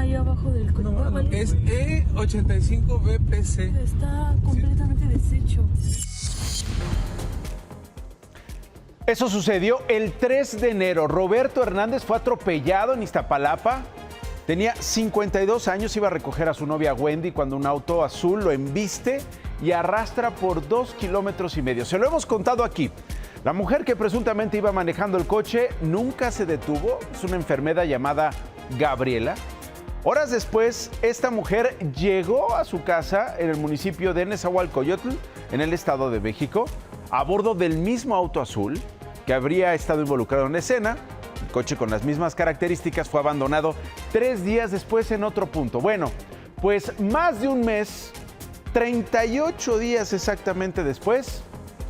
ahí abajo del coche. No, es E85 BPC. Está completamente deshecho. Eso sucedió el 3 de enero. Roberto Hernández fue atropellado en Iztapalapa. Tenía 52 años, iba a recoger a su novia Wendy cuando un auto azul lo embiste y arrastra por 2,5 kilómetros. Se lo hemos contado aquí. La mujer que presuntamente iba manejando el coche nunca se detuvo. Es una enfermera llamada Gabriela. Horas después, esta mujer llegó a su casa en el municipio de Nezahualcóyotl, en el Estado de México, a bordo del mismo auto azul que habría estado involucrado en la escena. El coche con las mismas características fue abandonado 3 días después en otro punto. Bueno, pues más de un mes, 38 días exactamente después,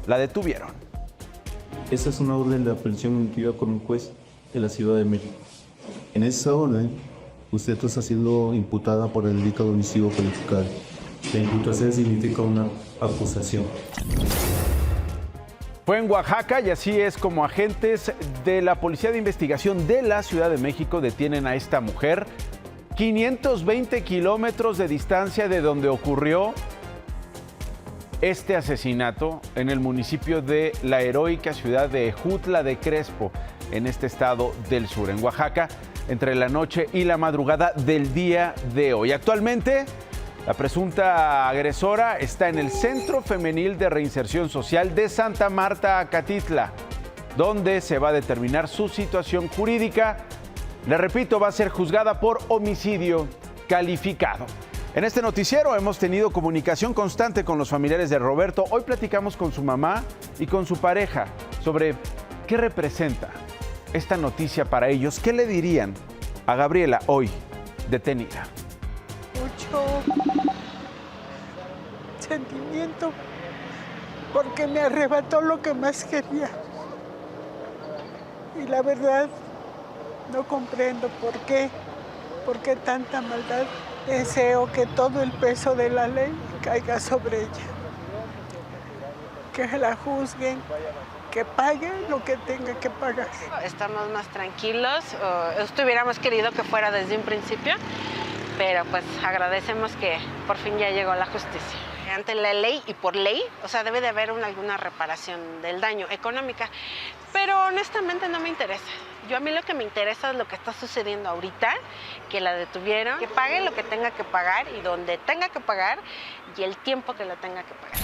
la detuvieron. Esta es una orden de aprehensión emitida por un juez de la Ciudad de México. En esa orden, usted está siendo imputada por el delito de homicidio calificado. La imputación significa una acusación. Fue en Oaxaca y así es como agentes de la Policía de Investigación de la Ciudad de México detienen a esta mujer 520 kilómetros de distancia de donde ocurrió este asesinato en el municipio de la heroica ciudad de Ejutla de Crespo, en este estado del sur, en Oaxaca, entre la noche y la madrugada del día de hoy. Actualmente, la presunta agresora está en el Centro Femenil de Reinserción Social de Santa Marta, Acatitla, donde se va a determinar su situación jurídica. Le repito, va a ser juzgada por homicidio calificado. En este noticiero hemos tenido comunicación constante con los familiares de Roberto. Hoy platicamos con su mamá y con su pareja sobre qué representa esta noticia para ellos. ¿Qué le dirían a Gabriela hoy detenida? Mucho sentimiento porque me arrebató lo que más quería. Y la verdad, no comprendo por qué tanta maldad. Deseo que todo el peso de la ley caiga sobre ella. Que la juzguen, que pague lo que tenga que pagar. Estamos más tranquilos. Hubiéramos querido que fuera desde un principio, pero pues agradecemos que por fin ya llegó la justicia. Ante la ley y por ley, o sea, debe de haber alguna reparación del daño económica, pero honestamente no me interesa. A mí lo que me interesa es lo que está sucediendo ahorita, que la detuvieron, que pague lo que tenga que pagar y donde tenga que pagar y el tiempo que lo tenga que pagar.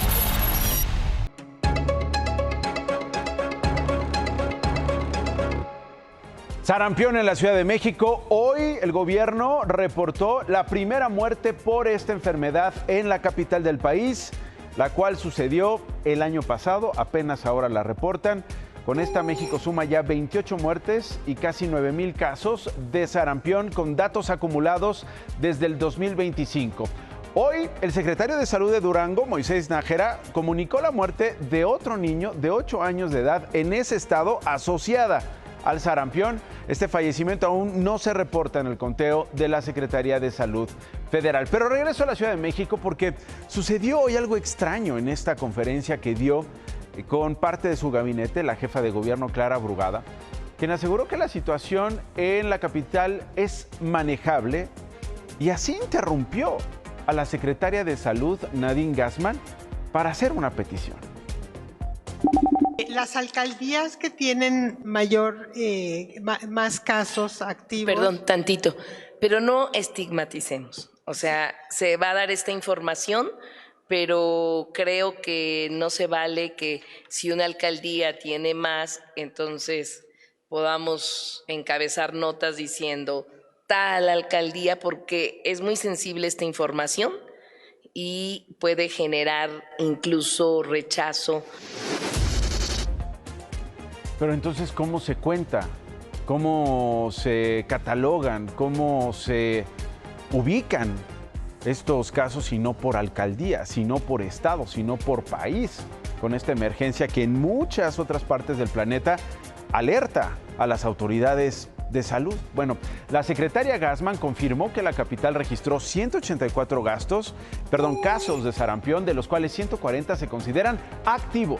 Sarampión en la Ciudad de México. Hoy el gobierno reportó la primera muerte por esta enfermedad en la capital del país, la cual sucedió el año pasado, apenas ahora la reportan. Con esta México suma ya 28 muertes y casi 9,000 casos de sarampión con datos acumulados desde el 2025. Hoy el secretario de Salud de Durango, Moisés Nájera, comunicó la muerte de otro niño de 8 años de edad en ese estado asociada al sarampión. Este fallecimiento aún no se reporta en el conteo de la Secretaría de Salud Federal. Pero regreso a la Ciudad de México porque sucedió hoy algo extraño en esta conferencia que dio con parte de su gabinete, la jefa de gobierno Clara Brugada, quien aseguró que la situación en la capital es manejable y así interrumpió a la secretaria de Salud, Nadine Gassman, para hacer una petición. Las alcaldías que tienen más casos activos... Perdón, tantito, pero no estigmaticemos. O sea, se va a dar esta información, pero creo que no se vale que si una alcaldía tiene más, entonces podamos encabezar notas diciendo tal alcaldía, porque es muy sensible esta información y puede generar incluso rechazo. Pero entonces, ¿cómo se cuenta? ¿Cómo se catalogan? ¿Cómo se ubican estos casos, si no por alcaldía, si no por estado, si no por país, con esta emergencia que en muchas otras partes del planeta alerta a las autoridades de salud? Bueno, la secretaria Gassman confirmó que la capital registró 184 casos de sarampión, de los cuales 140 se consideran activos.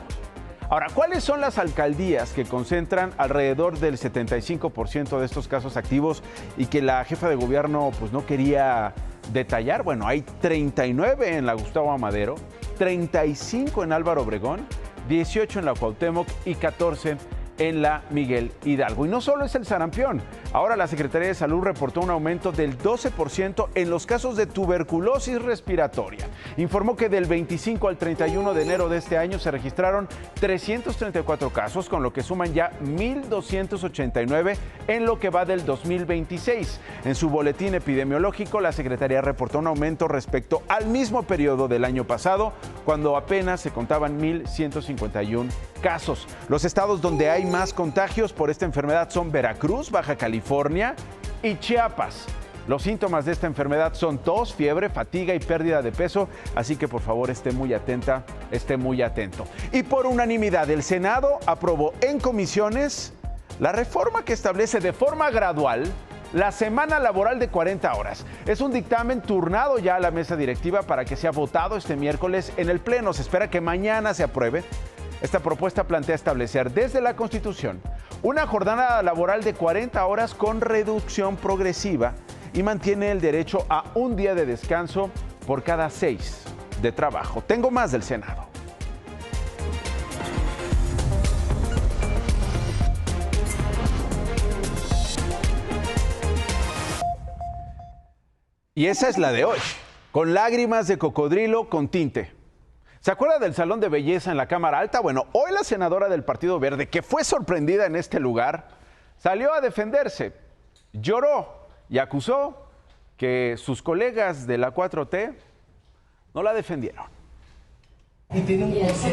Ahora, ¿cuáles son las alcaldías que concentran alrededor del 75% de estos casos activos y que la jefa de gobierno pues no quería detallar? Bueno, hay 39 en la Gustavo Amadero, 35 en Álvaro Obregón, 18 en la Cuauhtémoc y 14 en la Miguel Hidalgo. Y no solo es el sarampión. Ahora la Secretaría de Salud reportó un aumento del 12% en los casos de tuberculosis respiratoria. Informó que del 25 al 31 de enero de este año se registraron 334 casos, con lo que suman ya 1,289 en lo que va del 2026. En su boletín epidemiológico, la Secretaría reportó un aumento respecto al mismo periodo del año pasado, cuando apenas se contaban 1,151 casos. Los estados donde hay más contagios por esta enfermedad son Veracruz, Baja California y Chiapas. Los síntomas de esta enfermedad son tos, fiebre, fatiga y pérdida de peso, así que por favor esté muy atenta, esté muy atento. Y por unanimidad, el Senado aprobó en comisiones la reforma que establece de forma gradual la semana laboral de 40 horas. Es un dictamen turnado ya a la mesa directiva para que sea votado este miércoles en el Pleno. Se espera que mañana se apruebe. Esta propuesta plantea establecer desde la Constitución una jornada laboral de 40 horas con reducción progresiva y mantiene el derecho a un día de descanso por cada 6 de trabajo. Tengo más del Senado. Y esa es la de hoy, con lágrimas de cocodrilo con tinte. ¿Se acuerda del salón de belleza en la Cámara Alta? Bueno, hoy la senadora del Partido Verde, que fue sorprendida en este lugar, salió a defenderse, lloró y acusó que sus colegas de la 4T no la defendieron. ¿Y tiene un costo?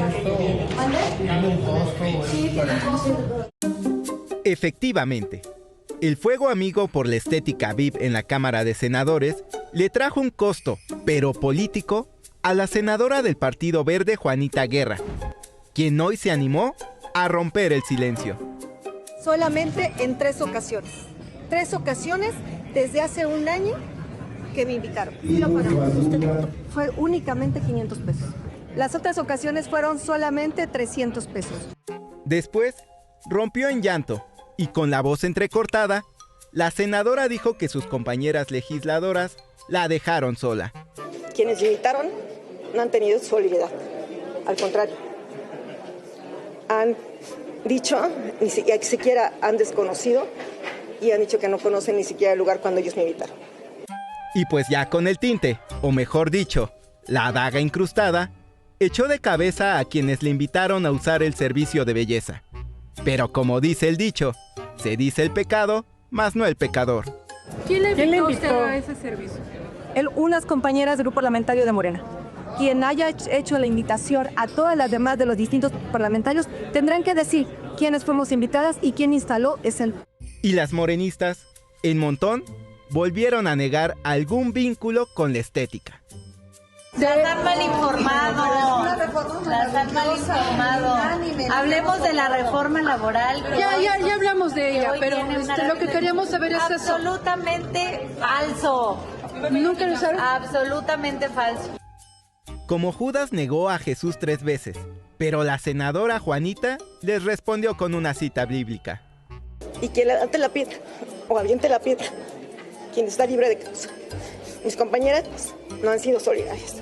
Efectivamente, el fuego amigo por la estética VIP en la Cámara de Senadores le trajo un costo, pero político, a la senadora del Partido Verde, Juanita Guerra, quien hoy se animó a romper el silencio. Solamente en 3 ocasiones. 3 ocasiones desde hace un año que me invitaron. Sí lo pagamos. Fue únicamente 500 pesos. Las otras ocasiones fueron solamente 300 pesos. Después, rompió en llanto y con la voz entrecortada, la senadora dijo que sus compañeras legisladoras la dejaron sola. Quienes me invitaron no han tenido solidaridad. Al contrario, han dicho, ni siquiera han desconocido y han dicho que no conocen ni siquiera el lugar cuando ellos me invitaron. Y pues ya con el tinte, o mejor dicho, la daga incrustada, echó de cabeza a quienes le invitaron a usar el servicio de belleza. Pero como dice el dicho, se dice el pecado, mas no el pecador. ¿Quién le invitó a usted a ese servicio? Unas compañeras del grupo parlamentario de Morena. Quien haya hecho la invitación a todas las demás de los distintos parlamentarios tendrán que decir quiénes fuimos invitadas y quién instaló ese. Y las morenistas, en montón, volvieron a negar algún vínculo con la estética. Las han mal informado. Las han mal informado. Hablemos de la reforma laboral. Ya hablamos de ella, pero lo que queríamos saber es eso. Absolutamente falso. ¿Nunca lo usaron? Absolutamente falso. Como Judas negó a Jesús 3 veces, pero la senadora Juanita les respondió con una cita bíblica. Y quien levante la piedra o aviente la piedra, quien está libre de causa. Mis compañeras no han sido solidarias.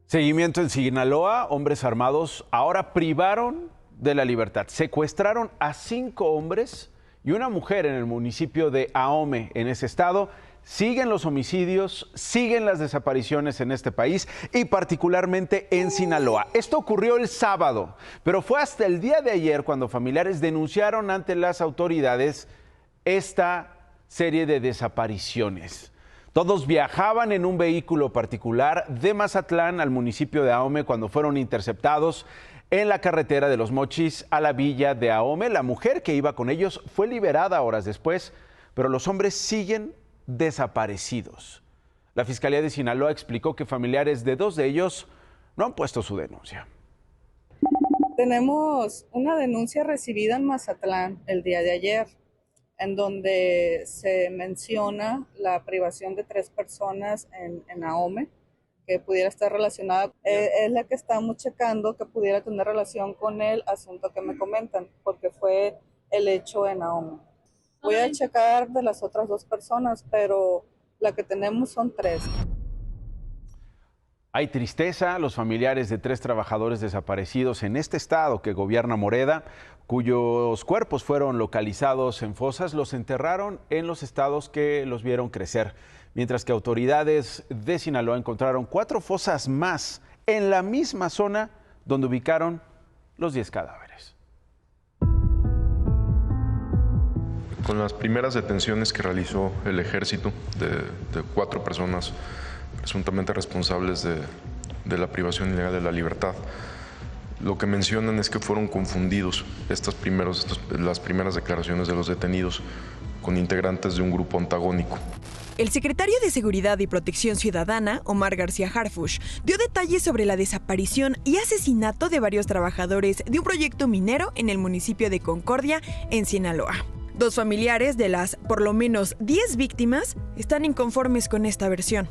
Seguimiento en Sinaloa, hombres armados ahora privaron de la libertad. Secuestraron a 5 hombres y una mujer en el municipio de Ahome, en ese estado. Siguen los homicidios, siguen las desapariciones en este país y particularmente en Sinaloa. Esto ocurrió el sábado, pero fue hasta el día de ayer cuando familiares denunciaron ante las autoridades esta serie de desapariciones. Todos viajaban en un vehículo particular de Mazatlán al municipio de Ahome cuando fueron interceptados en la carretera de Los Mochis a la villa de Ahome. La mujer que iba con ellos fue liberada horas después, pero los hombres siguen desaparecidos. La Fiscalía de Sinaloa explicó que familiares de 2 de ellos no han puesto su denuncia. Tenemos una denuncia recibida en Mazatlán el día de ayer. en donde se menciona la privación de 3 personas en Ahome, que pudiera estar relacionada. Es la que estamos checando que pudiera tener relación con el asunto que me comentan, porque fue el hecho en Ahome. Voy a checar de las otras 2 personas, pero la que tenemos son 3. Hay tristeza. Los familiares de 3 trabajadores desaparecidos en este estado que gobierna Moreda, cuyos cuerpos fueron localizados en fosas, los enterraron en los estados que los vieron crecer. Mientras que autoridades de Sinaloa encontraron 4 fosas más en la misma zona donde ubicaron los 10 cadáveres. Con las primeras detenciones que realizó el ejército de 4 personas presuntamente responsables de la privación ilegal de la libertad, lo que mencionan es que fueron confundidos las primeras declaraciones de los detenidos con integrantes de un grupo antagónico. El secretario de Seguridad y Protección Ciudadana, Omar García Harfuch, dio detalles sobre la desaparición y asesinato de varios trabajadores de un proyecto minero en el municipio de Concordia, en Sinaloa. 2 familiares de las por lo menos 10 víctimas están inconformes con esta versión.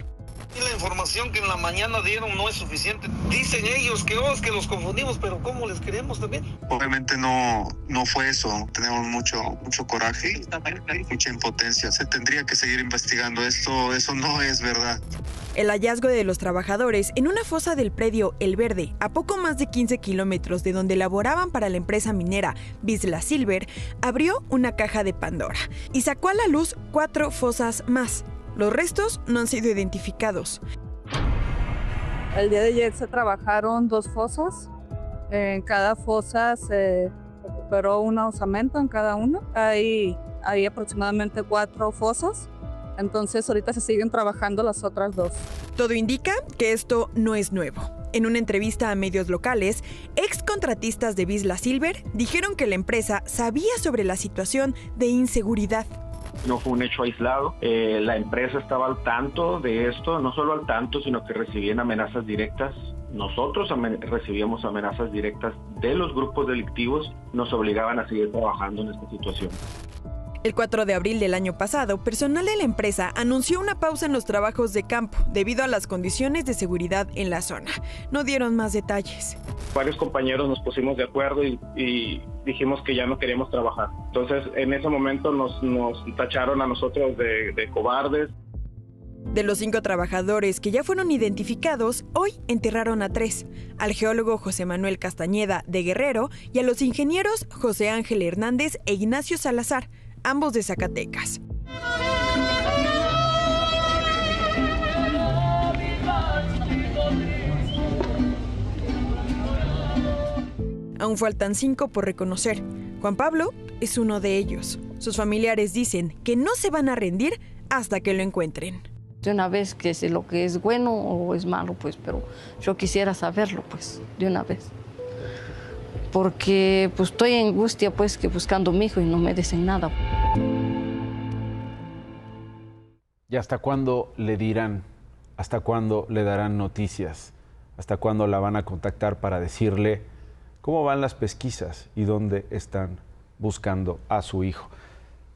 La información que en la mañana dieron no es suficiente. Dicen ellos que los confundimos, pero ¿cómo les queremos también? Obviamente no fue eso. Tenemos mucho coraje, mucha impotencia. Se tendría que seguir investigando esto. Eso no es verdad. El hallazgo de los trabajadores en una fosa del predio El Verde, a poco más de 15 kilómetros de donde laboraban para la empresa minera Vizsla Silver, abrió una caja de Pandora y sacó a la luz 4 fosas más. Los restos no han sido identificados. El día de ayer se trabajaron 2 fosas. En cada fosa se recuperó una osamenta en cada una. Hay aproximadamente 4 fosas. Entonces ahorita se siguen trabajando las otras 2. Todo indica que esto no es nuevo. En una entrevista a medios locales, excontratistas de Vizsla Silver dijeron que la empresa sabía sobre la situación de inseguridad. No fue un hecho aislado. La empresa estaba al tanto de esto, no solo al tanto, sino que recibían amenazas directas. Nosotros recibíamos amenazas directas de los grupos delictivos, nos obligaban a seguir trabajando en esta situación. El 4 de abril del año pasado, personal de la empresa anunció una pausa en los trabajos de campo debido a las condiciones de seguridad en la zona. No dieron más detalles. Varios compañeros nos pusimos de acuerdo y dijimos que ya no queríamos trabajar. Entonces, en ese momento nos tacharon a nosotros de cobardes. De los 5 trabajadores que ya fueron identificados, hoy enterraron a 3, al geólogo José Manuel Castañeda de Guerrero y a los ingenieros José Ángel Hernández e Ignacio Salazar, ambos de Zacatecas. Aún faltan 5 por reconocer. Juan Pablo es uno de ellos. Sus familiares dicen que no se van a rendir hasta que lo encuentren. De una vez que si lo que es bueno o es malo, pues, pero yo quisiera saberlo, pues, de una vez. Porque pues estoy en angustia, pues, que buscando a mi hijo y no me dicen nada. ¿Y hasta cuándo le dirán? ¿Hasta cuándo le darán noticias? ¿Hasta cuándo la van a contactar para decirle cómo van las pesquisas y dónde están buscando a su hijo?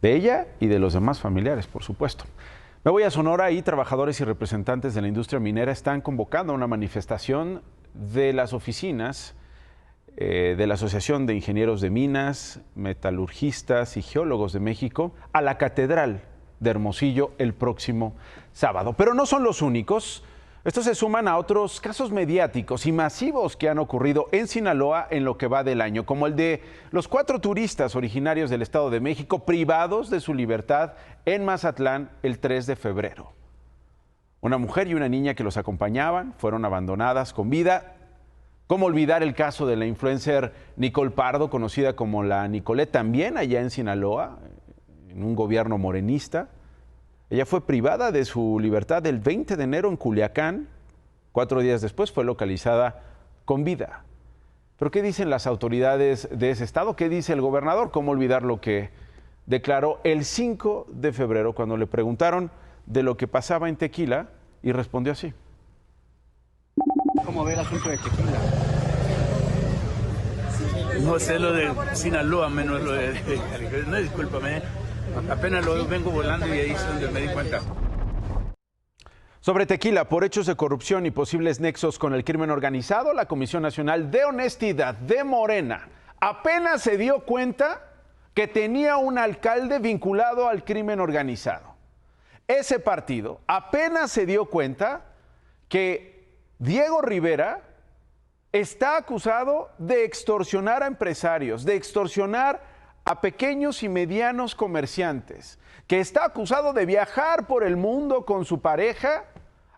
De ella y de los demás familiares, por supuesto. Me voy a Sonora y trabajadores y representantes de la industria minera están convocando a una manifestación de las oficinas de la Asociación de Ingenieros de Minas, Metalurgistas y Geólogos de México a la Catedral de Hermosillo el próximo sábado. Pero no son los únicos. Estos se suman a otros casos mediáticos y masivos que han ocurrido en Sinaloa en lo que va del año, como el de los 4 turistas originarios del Estado de México privados de su libertad en Mazatlán el 3 de febrero. Una mujer y una niña que los acompañaban fueron abandonadas con vida. ¿Cómo olvidar el caso de la influencer Nicole Pardo, conocida como la Nicolette, también allá en Sinaloa, en un gobierno morenista? Ella fue privada de su libertad el 20 de enero en Culiacán. 4 días después fue localizada con vida. ¿Pero qué dicen las autoridades de ese estado? ¿Qué dice el gobernador? ¿Cómo olvidar lo que declaró el 5 de febrero cuando le preguntaron de lo que pasaba en Tequila y respondió así? ¿Cómo ve el asunto de Tequila? No sé lo de Sinaloa, menos lo de... No, discúlpame. Apenas lo vengo volando y ahí es donde me di cuenta. Sobre Tequila, por hechos de corrupción y posibles nexos con el crimen organizado, la Comisión Nacional de Honestidad de Morena apenas se dio cuenta que tenía un alcalde vinculado al crimen organizado. Ese partido apenas se dio cuenta que Diego Rivera está acusado de extorsionar a empresarios, de extorsionar a pequeños y medianos comerciantes, que está acusado de viajar por el mundo con su pareja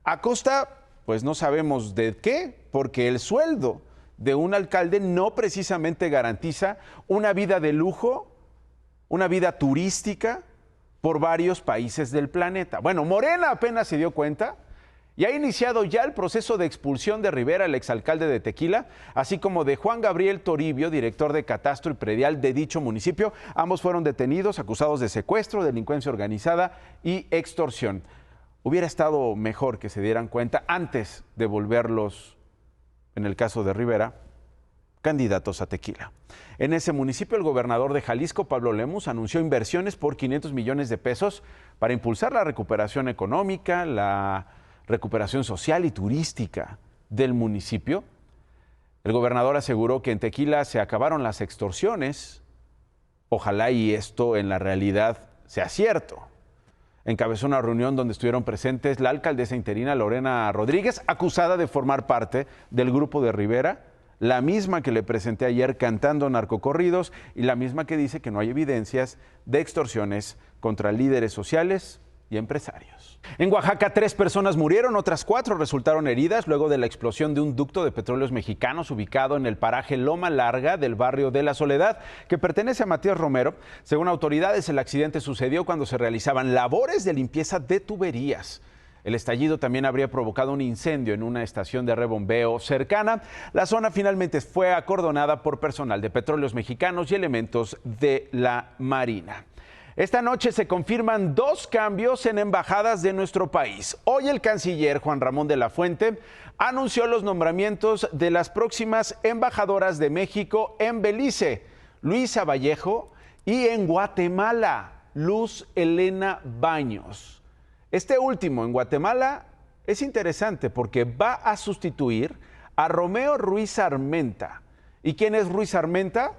a costa, pues no sabemos de qué, porque el sueldo de un alcalde no precisamente garantiza una vida de lujo, una vida turística por varios países del planeta. Bueno, Morena apenas se dio cuenta y ha iniciado ya el proceso de expulsión de Rivera, el exalcalde de Tequila, así como de Juan Gabriel Toribio, director de Catastro y Predial de dicho municipio. Ambos fueron detenidos, acusados de secuestro, delincuencia organizada y extorsión. Hubiera estado mejor que se dieran cuenta antes de volverlos, en el caso de Rivera, candidatos a Tequila. En ese municipio, el gobernador de Jalisco, Pablo Lemus, anunció inversiones por 500 millones de pesos para impulsar la recuperación económica, la recuperación social y turística del municipio. El gobernador aseguró que en Tequila se acabaron las extorsiones. Ojalá y esto en la realidad sea cierto. Encabezó una reunión donde estuvieron presentes la alcaldesa interina Lorena Rodríguez, acusada de formar parte del grupo de Rivera, la misma que le presenté ayer cantando narcocorridos y la misma que dice que no hay evidencias de extorsiones contra líderes sociales y empresarios. En Oaxaca, 3 personas murieron, otras 4 resultaron heridas luego de la explosión de un ducto de petróleos mexicanos ubicado en el paraje Loma Larga del barrio de La Soledad, que pertenece a Matías Romero. Según autoridades, el accidente sucedió cuando se realizaban labores de limpieza de tuberías. El estallido también habría provocado un incendio en una estación de rebombeo cercana. La zona finalmente fue acordonada por personal de Petróleos Mexicanos y elementos de la Marina. Esta noche se confirman 2 cambios en embajadas de nuestro país. Hoy el canciller Juan Ramón de la Fuente anunció los nombramientos de las próximas embajadoras de México en Belice, Luisa Vallejo, y en Guatemala, Luz Elena Baños. Este último en Guatemala es interesante porque va a sustituir a Romeo Ruiz Armenta. ¿Y quién es Ruiz Armenta?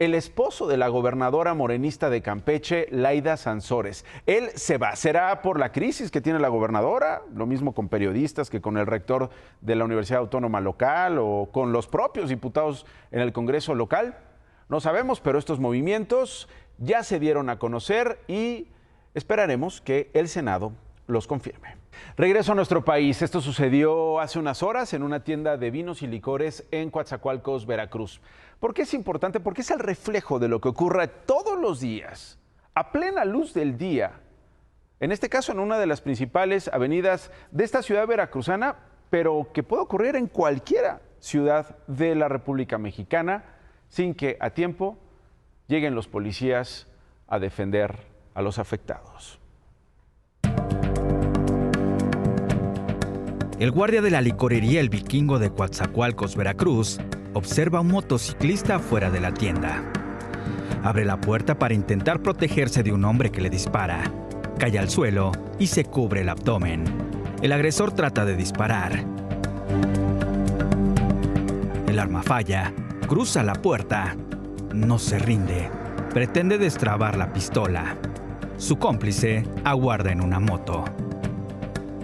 El esposo de la gobernadora morenista de Campeche, Laida Sansores. Él se va. ¿Será por la crisis que tiene la gobernadora? Lo mismo con periodistas que con el rector de la Universidad Autónoma Local o con los propios diputados en el Congreso local. No sabemos, pero estos movimientos ya se dieron a conocer y esperaremos que el Senado los confirme. Regreso a nuestro país. Esto sucedió hace unas horas en una tienda de vinos y licores en Coatzacoalcos, Veracruz. ¿Por qué es importante? Porque es el reflejo de lo que ocurre todos los días, a plena luz del día. En este caso, en una de las principales avenidas de esta ciudad veracruzana, pero que puede ocurrir en cualquier ciudad de la República Mexicana, sin que a tiempo lleguen los policías a defender a los afectados. El guardia de la licorería El Vikingo de Coatzacoalcos, Veracruz, observa a un motociclista fuera de la tienda. Abre la puerta para intentar protegerse de un hombre que le dispara. Cae al suelo y se cubre el abdomen. El agresor trata de disparar. El arma falla, cruza la puerta. No se rinde. Pretende destrabar la pistola. Su cómplice aguarda en una moto.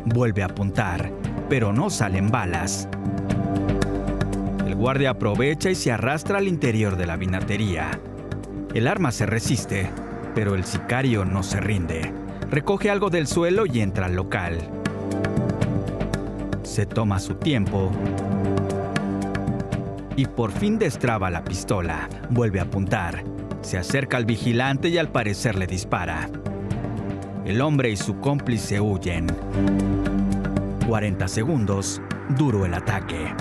Vuelve a apuntar, pero no salen balas. El guardia aprovecha y se arrastra al interior de la vinatería. El arma se resiste, pero el sicario no se rinde. Recoge algo del suelo y entra al local. Se toma su tiempo y por fin destraba la pistola. Vuelve a apuntar. Se acerca al vigilante y al parecer le dispara. El hombre y su cómplice huyen. 40 segundos, duró el ataque.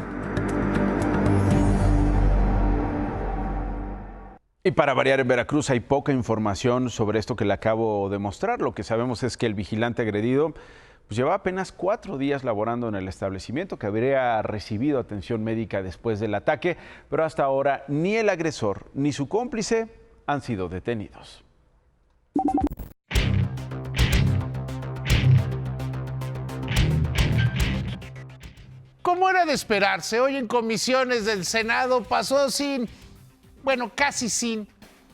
Y para variar, en Veracruz hay poca información sobre esto que le acabo de mostrar. Lo que sabemos es que el vigilante agredido llevaba apenas 4 días laborando en el establecimiento, que habría recibido atención médica después del ataque, pero hasta ahora ni el agresor ni su cómplice han sido detenidos. como era de esperarse, hoy en comisiones del Senado pasó casi sin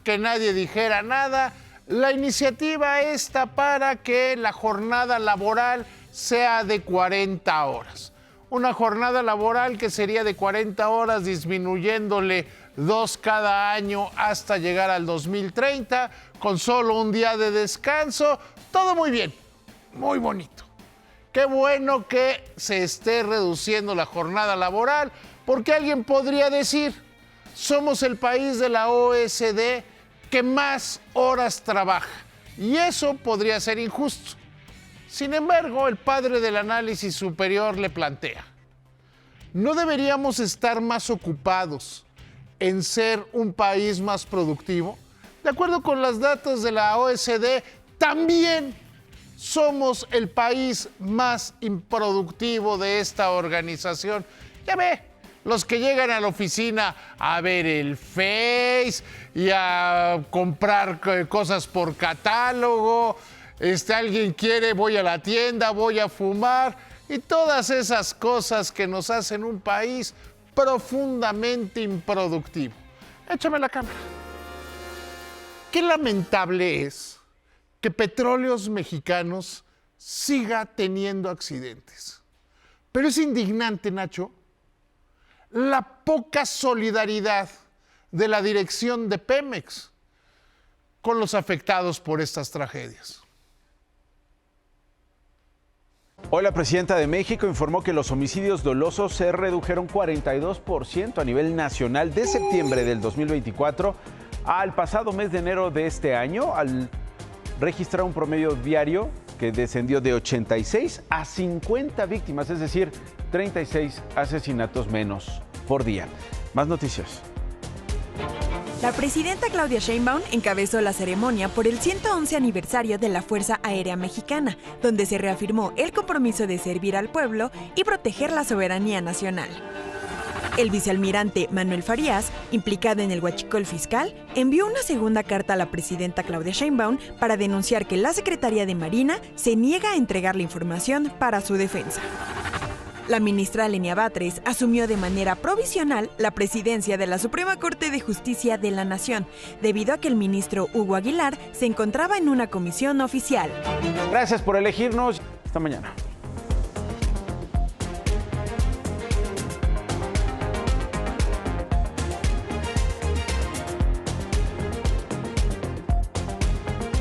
que nadie dijera nada, la iniciativa esta para que la jornada laboral sea de 40 horas. Una jornada laboral que sería de 40 horas, disminuyéndole 2 cada año hasta llegar al 2030, con solo un día de descanso. Todo muy bien, muy bonito. Qué bueno que se esté reduciendo la jornada laboral, porque alguien podría decir, somos el país de la OECD que más horas trabaja, y eso podría ser injusto. Sin embargo, el padre del análisis superior le plantea, ¿no deberíamos estar más ocupados en ser un país más productivo? De acuerdo con los datos de la OECD, también somos el país más improductivo de esta organización. Ya ve, los que llegan a la oficina a ver el Face y a comprar cosas por catálogo, alguien quiere, voy a la tienda, voy a fumar, y todas esas cosas que nos hacen un país profundamente improductivo. Échame la cámara. Qué lamentable es que Petróleos Mexicanos siga teniendo accidentes. Pero es indignante, Nacho, la poca solidaridad de la dirección de Pemex con los afectados por estas tragedias. Hoy la presidenta de México informó que los homicidios dolosos se redujeron 42% a nivel nacional de septiembre del 2024 al pasado mes de enero de este año, al registrar un promedio diario que descendió de 86 a 50 víctimas, es decir, 36 asesinatos menos por día. Más noticias. La presidenta Claudia Sheinbaum encabezó la ceremonia por el 111 aniversario de la Fuerza Aérea Mexicana, donde se reafirmó el compromiso de servir al pueblo y proteger la soberanía nacional. El vicealmirante Manuel Farías, implicado en el huachicol fiscal, envió una segunda carta a la presidenta Claudia Sheinbaum para denunciar que la Secretaría de Marina se niega a entregar la información para su defensa. La ministra Lenia Batres asumió de manera provisional la presidencia de la Suprema Corte de Justicia de la Nación, debido a que el ministro Hugo Aguilar se encontraba en una comisión oficial. Gracias por elegirnos. Hasta mañana.